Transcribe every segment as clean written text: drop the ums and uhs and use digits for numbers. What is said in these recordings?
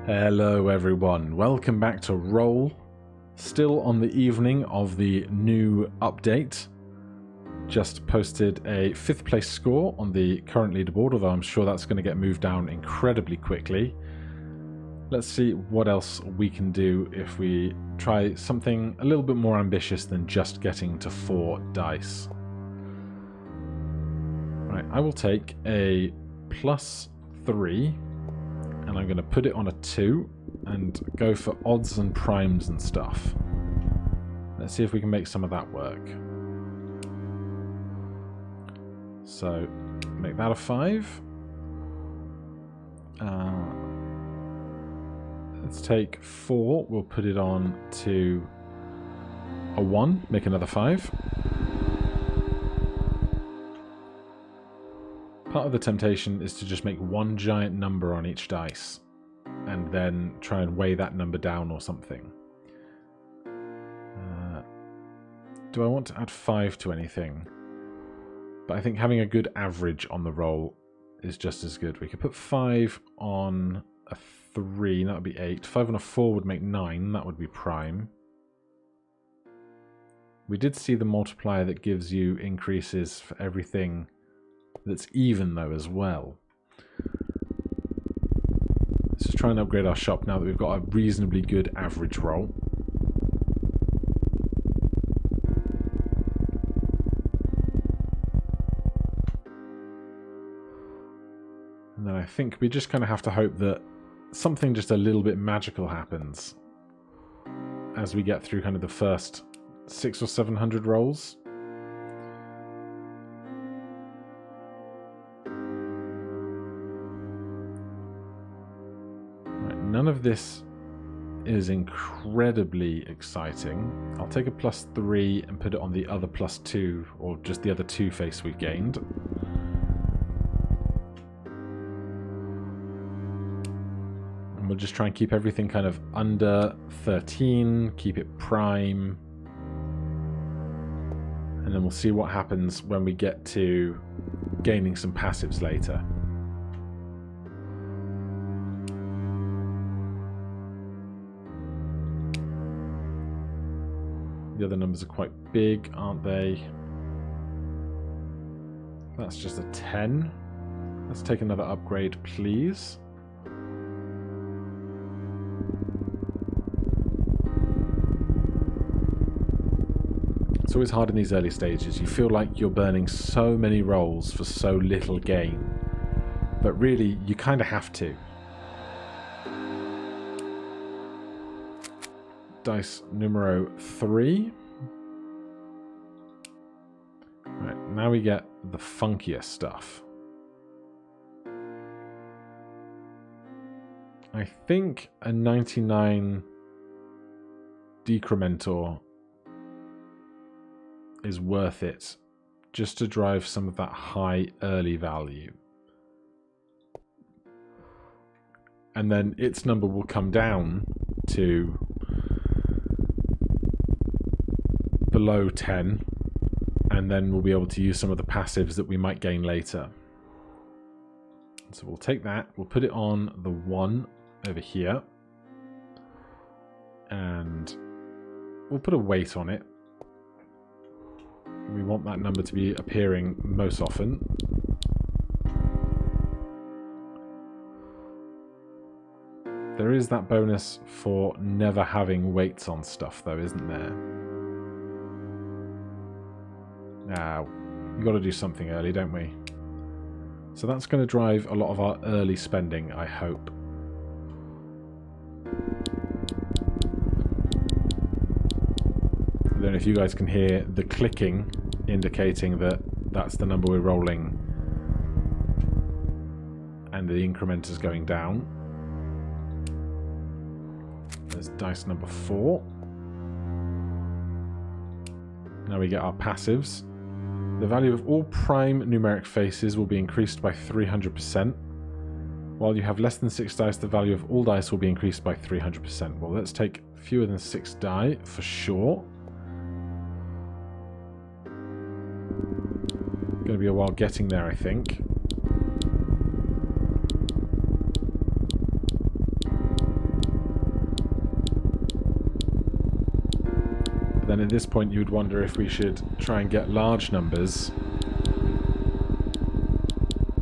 Hello everyone, welcome back to Roll. Still on the evening of the new update. Just posted a 5th place score on the current leaderboard, although I'm sure that's going to get moved down incredibly quickly. Let's see what else we can do if we try something a little bit more ambitious than just getting to 4 dice. Right, I will take a +3 and I'm going to put it on a 2 and go for odds and primes and stuff. Let's see if we can make some of that work. So, make that a 5. Let's take 4, we'll put it on to a 1, make another 5. Part of the temptation is to just make one giant number on each dice and then try and weigh that number down or something. Do I want to add 5 to anything? But I think having a good average on the roll is just as good. We could put 5 on a 3, that would be 8. 5 on a 4 would make 9, that would be prime. We did see the multiplier that gives you increases for everything that's even though as well. Let's just try and upgrade our shop now that we've got a reasonably good average roll. And then I think we just kind of have to hope that something just a little bit magical happens as we get through kind of the first 600 or 700 rolls. None of this is incredibly exciting. I'll take a +3 and put it on the other +2, or just the other 2 face we gained. And we'll just try and keep everything kind of under 13, keep it prime. And then we'll see what happens when we get to gaining some passives later. The other numbers are quite big, aren't they? That's just a 10. Let's take another upgrade, please. It's always hard in these early stages. You feel like you're burning so many rolls for so little gain. But really, you kind of have to. Dice numero 3. Right, now we get the funkier stuff. I think a 99 decrementor is worth it just to drive some of that high early value. And then its number will come down to below 10, and then we'll be able to use some of the passives that we might gain later. So we'll take that, we'll put it on the 1 over here, and we'll put a weight on it. We want that number to be appearing most often. There is that bonus for never having weights on stuff though, isn't there? Now, we've got to do something early, don't we? So that's going to drive a lot of our early spending, I hope. I don't know if you guys can hear the clicking indicating that that's the number we're rolling and the increment is going down. There's dice number 4. Now we get our passives. The value of all prime numeric faces will be increased by 300%. While you have less than 6 dice, the value of all dice will be increased by 300%. Well, let's take fewer than 6 die for sure. Going to be a while getting there, I think. then at this point you'd wonder if we should try and get large numbers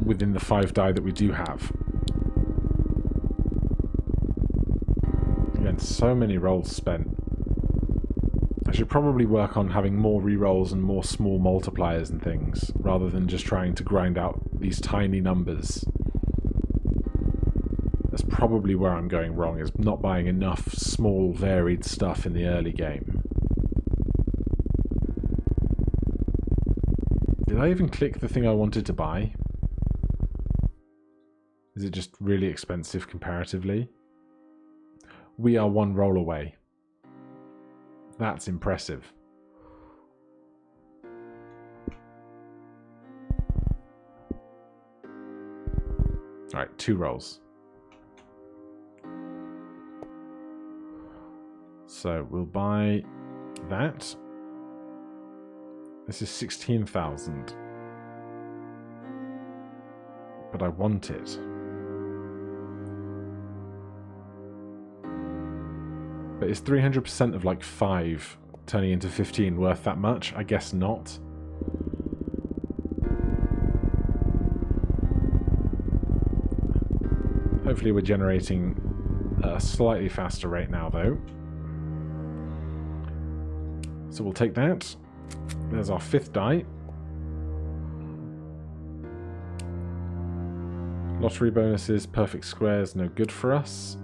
within the 5 die that we do have. Again, so many rolls spent. I should probably work on having more rerolls and more small multipliers and things, rather than just trying to grind out these tiny numbers. That's probably where I'm going wrong, is not buying enough small varied stuff in the early game. Did I even click the thing I wanted to buy? Is it just really expensive comparatively? We are 1 roll away. That's impressive. Alright, 2 rolls. So we'll buy that. This is 16,000. But I want it. But is 300% of like 5 turning into 15 worth that much? I guess not. Hopefully we're generating a slightly faster rate now though. So we'll take that. There's our 5th die. Lottery bonuses, perfect squares, no good for us.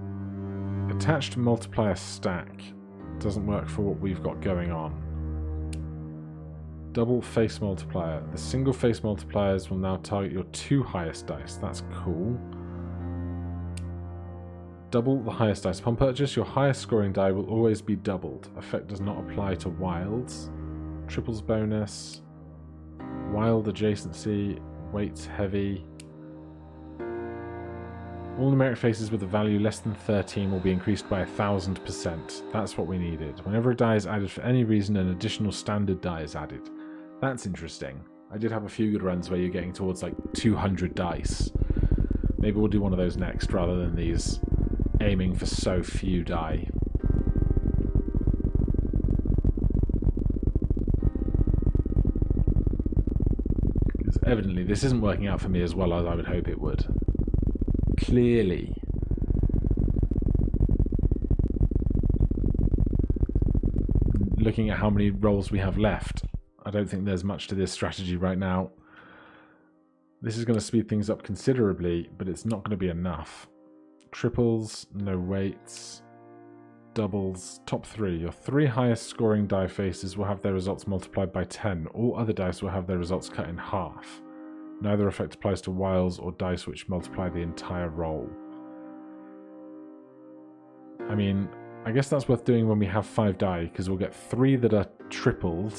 Attached multiplier stack doesn't work for what we've got going on. Double face multiplier. The single face multipliers will now target your 2 highest dice. That's cool. Double the highest dice. Upon purchase, your highest scoring die will always be doubled. Effect does not apply to wilds. Triples bonus. Wild adjacency. Weights heavy. All numeric faces with a value less than 13 will be increased by 1000%. That's what we needed. Whenever a die is added for any reason, an additional standard die is added. That's interesting. I did have a few good runs where you're getting towards like 200 dice. Maybe we'll do one of those next rather than these aiming for so few die. Because evidently this isn't working out for me as well as I would hope it would. Clearly. Looking at how many rolls we have left, I don't think there's much to this strategy right now. This is going to speed things up considerably, but it's not going to be enough. Triples, no weights, doubles, top 3. Your 3 highest scoring die faces will have their results multiplied by 10. All other dice will have their results cut in half. Neither effect applies to wilds or dice which multiply the entire roll. I mean, I guess that's worth doing when we have 5 die, because we'll get 3 that are tripled,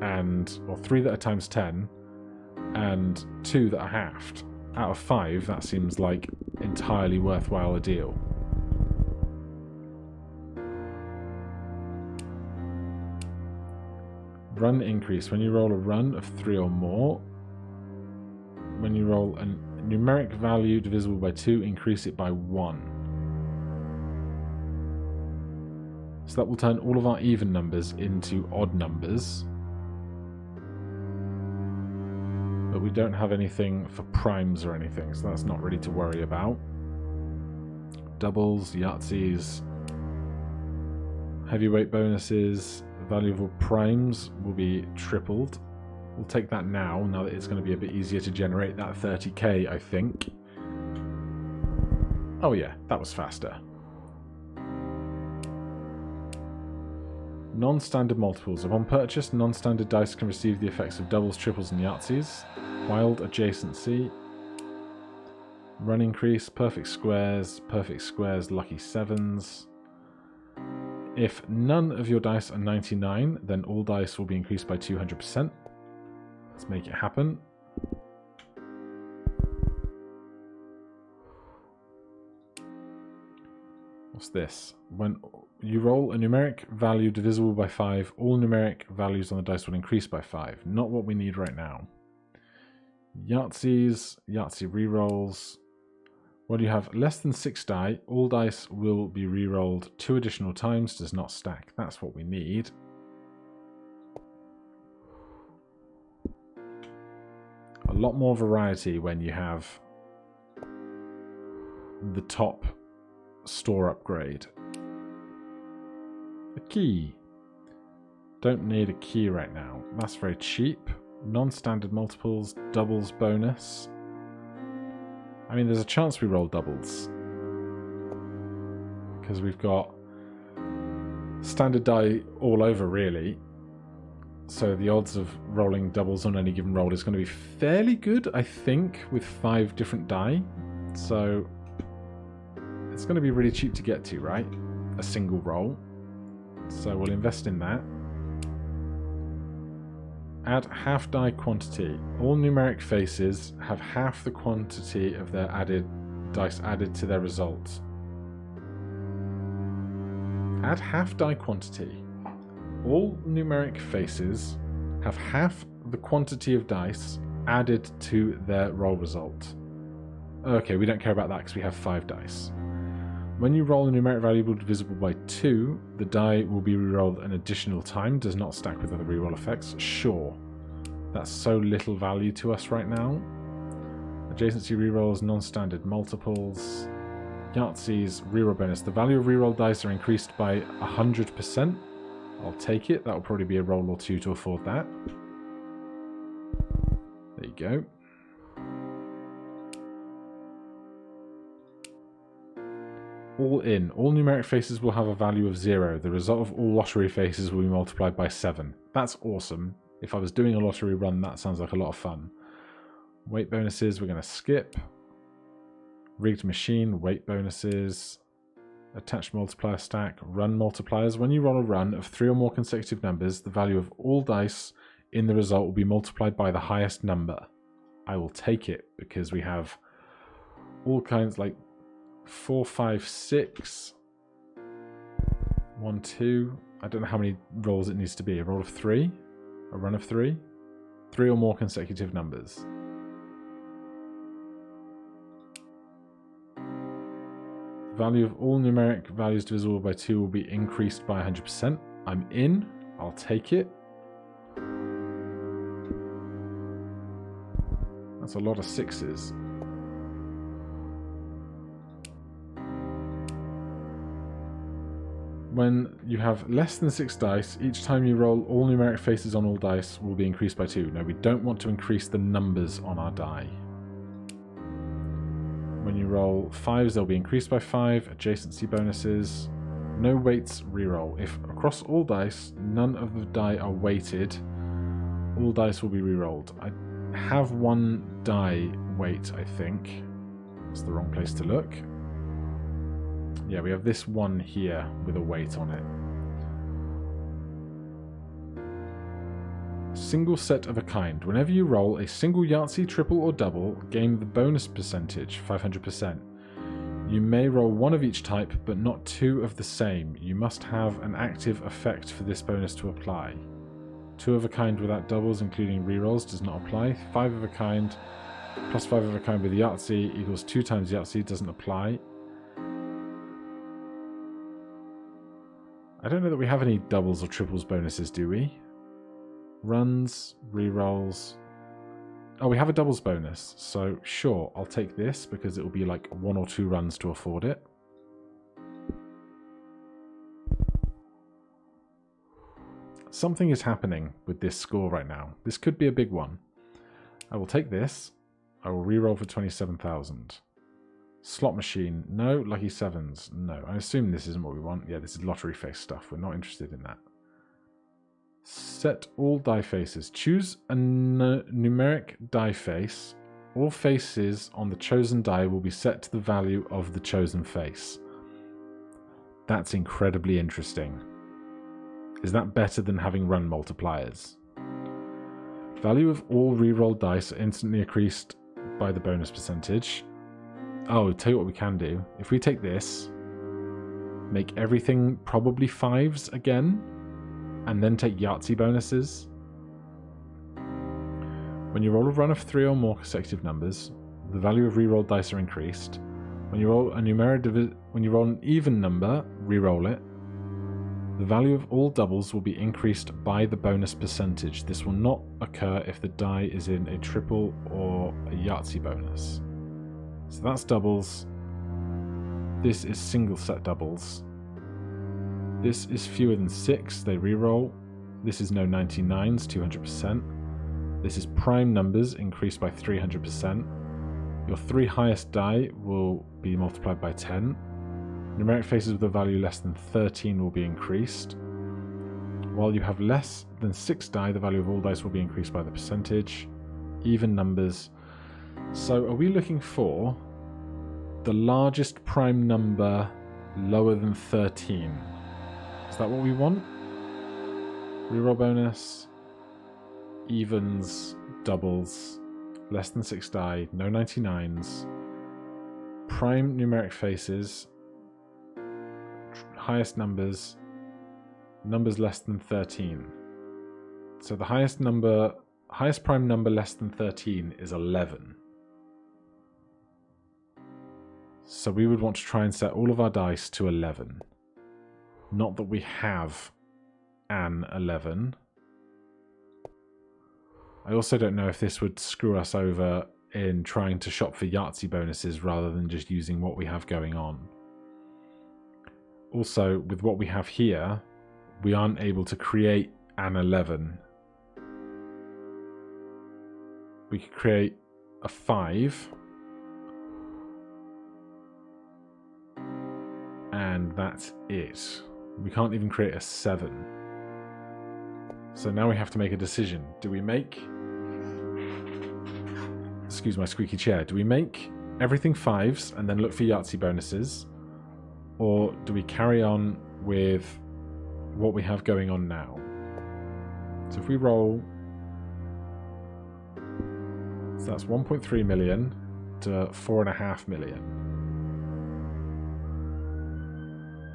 or 3 that are times 10, and 2 that are halved. Out of 5, that seems like entirely worthwhile a deal. Run increase. When you roll a run of 3 or more, when you roll a numeric value divisible by 2, increase it by 1. So that will turn all of our even numbers into odd numbers. But we don't have anything for primes or anything, so that's not really to worry about. Doubles, Yahtzees, heavyweight bonuses, valuable primes will be tripled. We'll take that now that it's going to be a bit easier to generate that 30k, I think. Oh yeah, that was faster. Non-standard multiples. Upon purchase, non-standard dice can receive the effects of doubles, triples, and Yahtzees. Wild adjacency. Run increase, perfect squares, lucky 7s. If none of your dice are 99, then all dice will be increased by 200%. Let's make it happen. What's this? When you roll a numeric value divisible by 5, all numeric values on the dice will increase by 5. Not what we need right now. Yahtzees, Yahtzee rerolls. When you have less than 6 die, all dice will be rerolled 2 additional times, does not stack. That's what we need. lot more variety when you have the top store upgrade. A key. Don't need a key right now. That's very cheap. Non-standard multiples, doubles bonus. I mean, there's a chance we roll doubles. Because we've got standard die all over, really. So the odds of rolling doubles on any given roll is going to be fairly good, I think, with 5 different die. So it's going to be really cheap to get to, right? A single roll. So we'll invest in that. Add half die quantity. All numeric faces have half the quantity of their dice added to their results. Add half die quantity. All numeric faces have half the quantity of dice added to their roll result. Okay, we don't care about that because we have 5 dice. When you roll a numeric value divisible by 2, the die will be rerolled an additional time, does not stack with other reroll effects. Sure. That's so little value to us right now. Adjacency rerolls, non-standard multiples. Yahtzee's reroll bonus. The value of reroll dice are increased by 100%. I'll take it. That'll probably be a roll or 2 to afford that. There you go. All in. All numeric faces will have a value of 0. The result of all lottery faces will be multiplied by 7. That's awesome. If I was doing a lottery run, that sounds like a lot of fun. Weight bonuses, we're going to skip. Rigged machine, weight bonuses. Attached multiplier stack, run multipliers. When you roll a run of 3 or more consecutive numbers, the value of all dice in the result will be multiplied by the highest number. I will take it because we have all kinds like 4, 5, 6, 1, 2. I don't know how many rolls it needs to be. A roll of 3? A run of 3? 3 or more consecutive numbers. The value of all numeric values divisible by 2 will be increased by 100%. I'm in. I'll take it. That's a lot of 6s. When you have less than 6 dice, each time you roll, all numeric faces on all dice will be increased by 2. No, we don't want to increase the numbers on our die. When you roll 5s, they'll be increased by 5. Adjacency bonuses. No weights reroll. If across all dice, none of the die are weighted, all dice will be rerolled. I have 1 die weight, I think. That's the wrong place to look. Yeah, we have this one here with a weight on it. Single set of a kind. Whenever you roll a single Yahtzee, triple or double, gain the bonus percentage, 500%. You may roll 1 of each type, but not 2 of the same. You must have an active effect for this bonus to apply. 2 of a kind without doubles, including rerolls, does not apply. 5 of a kind plus 5 of a kind with Yahtzee equals 2 times Yahtzee, doesn't apply. I don't know that we have any doubles or triples bonuses, do we? Runs, rerolls. Oh, we have a doubles bonus, so sure, I'll take this because it will be like 1 or 2 runs to afford it. Something is happening with this score right now. This could be a big one. I will take this. I will reroll for 27,000. Slot machine, no. Lucky 7s, no. I assume this isn't what we want. Yeah, this is lottery face stuff. We're not interested in that. Set all die faces. Choose a numeric die face. All faces on the chosen die will be set to the value of the chosen face. That's incredibly interesting. Is that better than having run multipliers? Value of all rerolled dice are instantly increased by the bonus percentage. Oh, tell you what we can do. If we take this, make everything probably 5s again, and then take Yahtzee bonuses. When you roll a run of 3 or more consecutive numbers, the value of rerolled dice are increased. When you roll a when you roll an even number, reroll it. The value of all doubles will be increased by the bonus percentage. This will not occur if the die is in a triple or a Yahtzee bonus. So that's doubles. This is single set doubles. This is fewer than 6, they reroll. This is no 99s, 200%. This is prime numbers, increased by 300%. Your 3 highest die will be multiplied by 10. Numeric faces with a value less than 13 will be increased. While you have less than 6 die, the value of all dice will be increased by the percentage. Even numbers. So are we looking for the largest prime number lower than 13? Is that what we want? Reroll bonus, evens, doubles, less than 6 die, no 99s, prime numeric faces, highest numbers, numbers less than 13. So the highest prime number less than 13 is 11. So we would want to try and set all of our dice to 11. Not that we have an 11. I also don't know if this would screw us over in trying to shop for Yahtzee bonuses rather than just using what we have going on. Also, with what we have here, we aren't able to create an 11. We could create a 5. And that's it. We can't even create a 7. So now we have to make a decision. Do we make... Excuse my squeaky chair. Do we make everything 5s and then look for Yahtzee bonuses? Or do we carry on with what we have going on now? So if we roll... So that's 1.3 million to 4.5 million.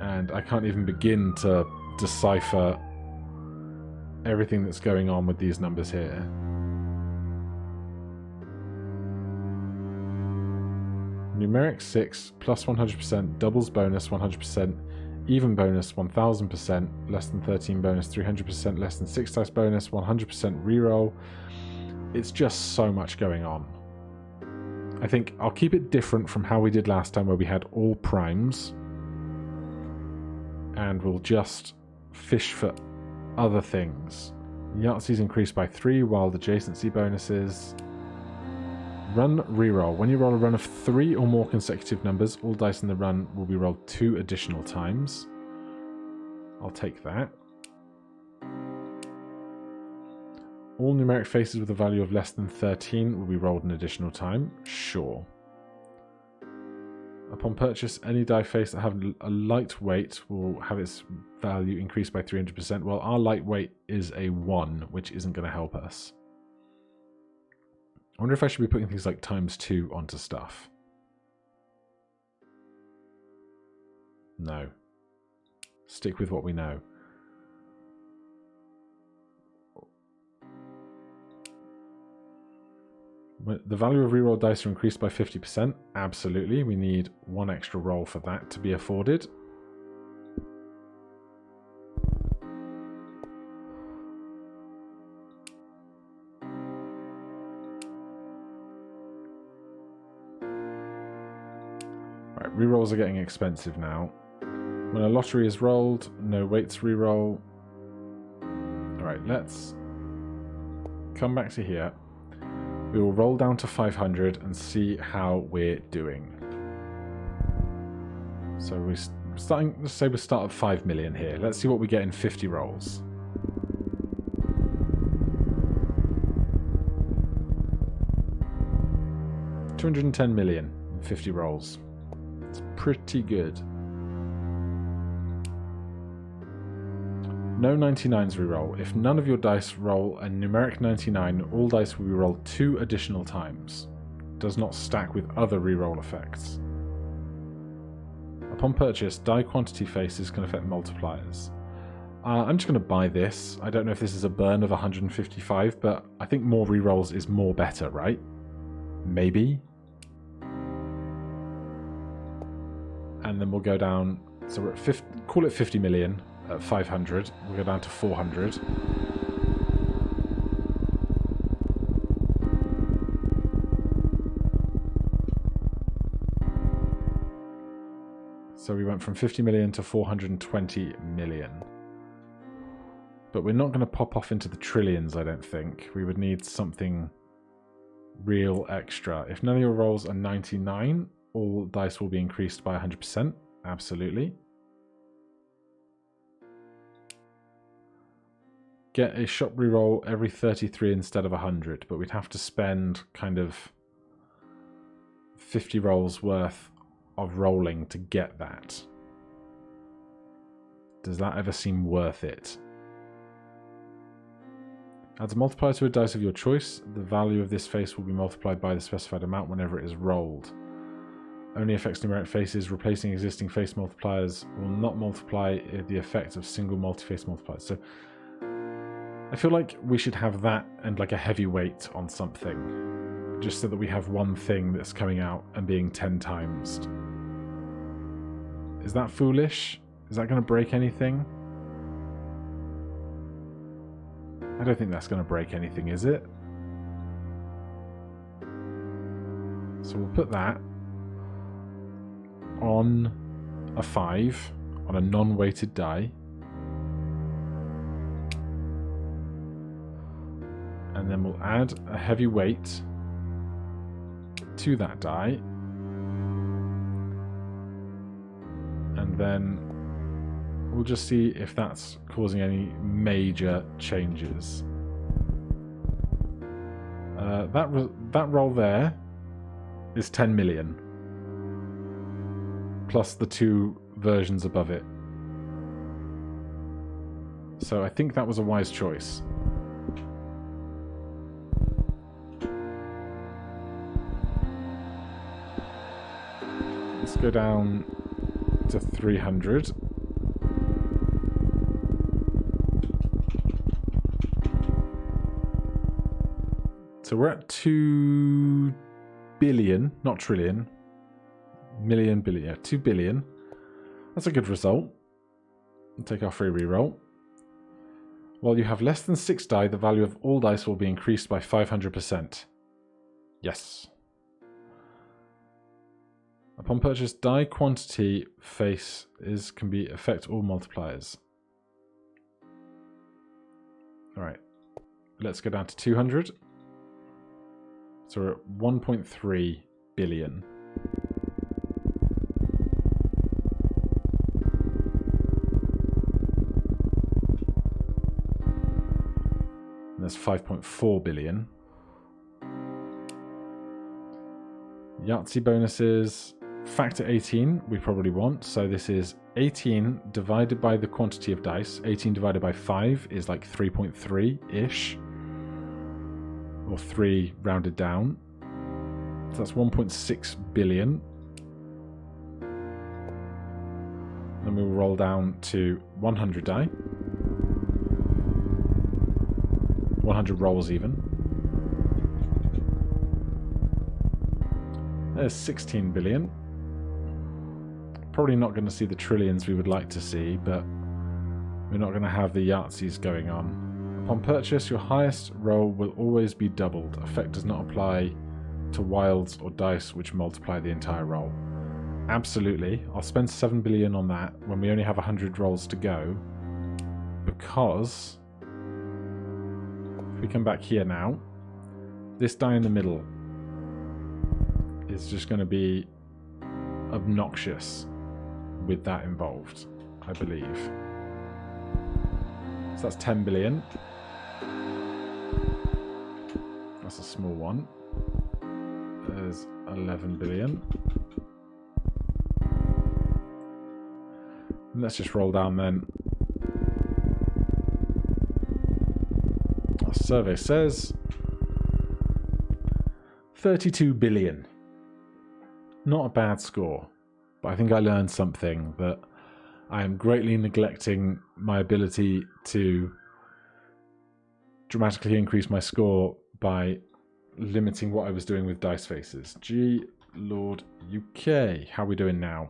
And I can't even begin to decipher everything that's going on with these numbers here. Numeric 6 plus 100%, doubles bonus 100%, even bonus 1000%, less than 13 bonus 300%, less than 6 dice bonus 100% reroll. It's just so much going on. I think I'll keep it different from how we did last time where we had all primes. And we'll just fish for other things. Yahtzee's increased by 3 while the adjacency bonuses. Run reroll. When you roll a run of 3 or more consecutive numbers, all dice in the run will be rolled 2 additional times. I'll take that. All numeric faces with a value of less than 13 will be rolled an additional time. Sure. Upon purchase, any die face that have a light weight will have its value increased by 300%. Well, our light weight is a 1, which isn't going to help us. I wonder if I should be putting things like ×2 onto stuff. No. Stick with what we know. The value of reroll dice are increased by 50%. Absolutely. We need 1 extra roll for that to be afforded. Right, rerolls are getting expensive now. When a lottery is rolled, no weights reroll. Alright, let's come back to here. We will roll down to 500 and see how we're doing. So we're starting, let's say we start at 5 million here. Let's see what we get in 50 rolls. $210 million in 50 rolls. It's pretty good. No 99s reroll. If none of your dice roll a numeric 99, all dice will be rolled 2 additional times. Does not stack with other reroll effects. Upon purchase, die quantity faces can affect multipliers. I'm just going to buy this. I don't know if this is a burn of 155, but I think more rerolls is more better, right? Maybe. And then we'll go down. So we're at 50, call it 50 million. at 500. We'll go down to 400. So we went from 50 million to 420 million. But we're not going to pop off into the trillions, I don't think. We would need something real extra. If none of your rolls are 99, all dice will be increased by 100%. Absolutely. Get a shop reroll every 33 instead of 100, but we'd have to spend kind of 50 rolls worth of rolling to get that. Does that ever seem worth it? Adds a multiplier to a dice of your choice. The value of this face will be multiplied by the specified amount whenever it is rolled. Only affects numeric faces. Replacing existing face multipliers will not multiply the effect of single multi-face multipliers. So I feel like we should have that and like a heavy weight on something, just so that we have one thing that's coming out and being 10 times. Is that foolish? Is that going to break anything? I don't think that's going to break anything, is it? So we'll put that on a 5 on a non-weighted die. And then we'll add a heavy weight to that die. And then we'll just see if that's causing any major changes. That roll there is 10 million. Plus the 2 versions above it. So I think that was a wise choice. Let's go down to 300. So we're at 2 billion, not trillion, million, billion, yeah, 2 billion. That's a good result. We'll take our free reroll. While you have less than 6 die, the value of all dice will be increased by 500%. Yes. Upon purchase, die quantity face can be affect all multipliers. Alright. Let's go down to 200. So we're at 1.3 billion. And that's 5.4 billion. Yahtzee bonuses. Factor 18 we probably want. So this is 18 divided by the quantity of dice. 18 divided by 5 is like 3.3-ish. Or 3 rounded down. So that's 1.6 billion. Then we'll roll down to 100 die. 100 rolls even. There's 16 billion. Probably not going to see the trillions we would like to see, but we're not going to have the Yahtzees going on. Upon purchase, your highest roll will always be doubled. Effect does not apply to wilds or dice which multiply the entire roll. Absolutely. I'll spend 7 billion on that when we only have 100 rolls to go, because if we come back here now, this die in the middle is just going to be obnoxious with that involved, I believe. So that's 10 billion. That's a small one. There's 11 billion. And let's just roll down then. Our survey says 32 billion. Not a bad score, but I think I learned something, that I am greatly neglecting my ability to dramatically increase my score by limiting what I was doing with dice faces. G Lord UK, how are we doing now?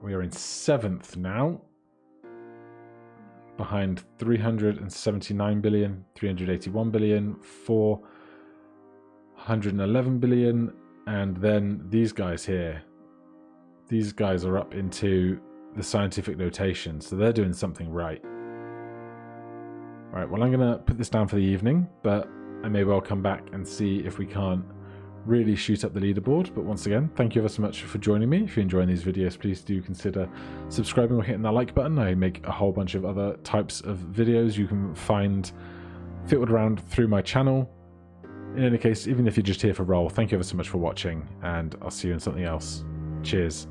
We are in 7th now, behind 379 billion, 381 billion, 411 billion, and then these guys here. These guys are up into the scientific notation, so they're doing something right. Alright, well, I'm going to put this down for the evening, but I may well come back and see if we can't really shoot up the leaderboard. But once again, thank you ever so much for joining me. If you're enjoying these videos, please do consider subscribing or hitting that like button. I make a whole bunch of other types of videos you can find filtered around through my channel. In any case, even if you're just here for Roll, thank you ever so much for watching, and I'll see you in something else. Cheers.